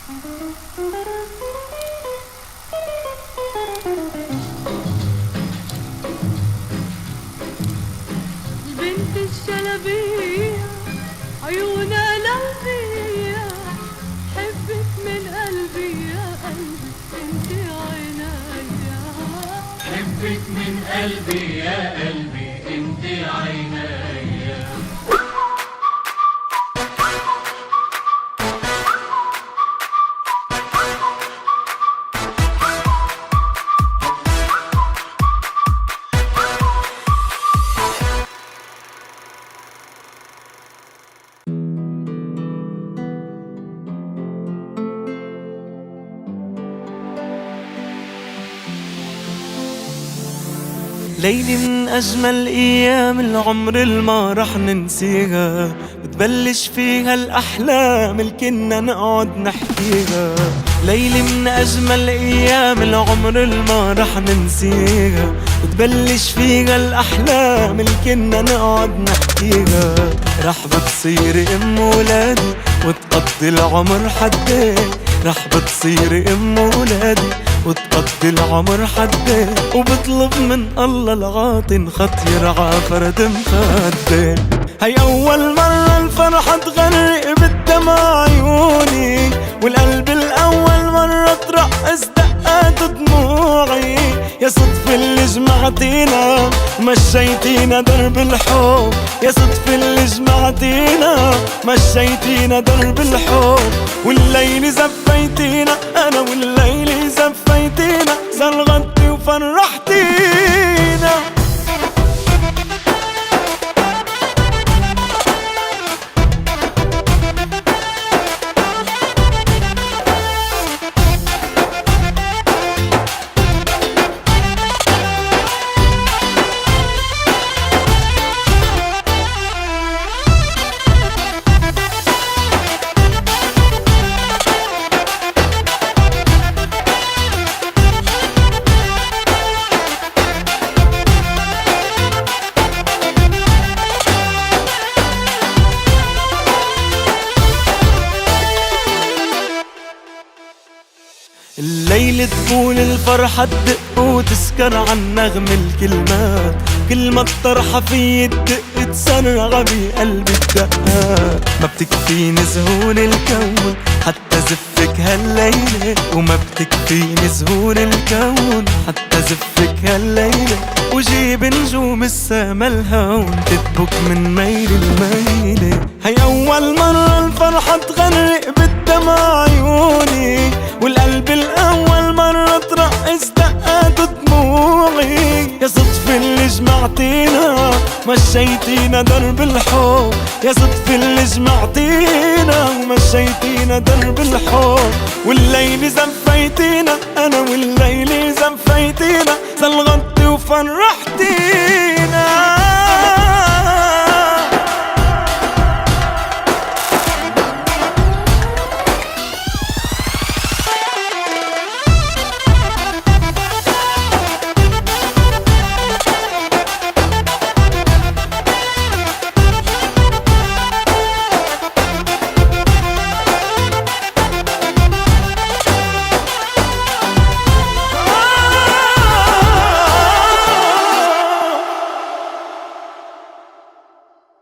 البنت الشلبية عيونها لمبية، حبك من قلبي يا قلبي انت عينيا، حبك من قلبي يا قلبي انت عينيا. ليلي من أجمل أيام العمر اللي ما رح ننسيها، بتبلش فيها الأحلام اللي كنا نقعد نحكيها. ليلي من أجمل أيام العمر اللي ما رح ننسيها، بتبلش فيها الأحلام اللي كنا نقعد نحكيها. رح بتصيري أم ولادي وتقضي العمر حدين، رح بتصيري أم ولادي وتقضي العمر حدين، وبطلب من الله العاطي نخط يرعى فرد مخدين. هي أول مرة الفرحة تغرق بالدمع عيوني، والقلب الأول مرة ترقص دقات دموعي. يا صدفة اللي جمعتينا مشيتينا درب الحب، يا صدفة اللي جمعتينا مشيتينا درب الحب. والليل زفيتينا أنا والليل زفيتينا، زرغتي وفرحتينا. الليل تقول الفرحة تدق وتسكر عن نغم الكلمات، كل ما الطرحة في تدق تسرع بقلبي الدقات. ما بتكفيني زهور الكون حتى زفك هالليلة، وما بتكفيني زهور الكون حتى زفك هالليلة. وجيب نجوم السما الهون تدبك من ميل الميلة. هي أول مرة الفرحة تغرق بالدمع عيوني، والقلب الأول مرة ترقص دقات دموعي. يا صدفة اللي جمعتينا مشيتينا درب الحب، يا صدفة اللي جمعتينا ومشيتينا درب الحب. والليل زفيتينا أنا والليل زفيتينا، زلغتي وفرحتينا.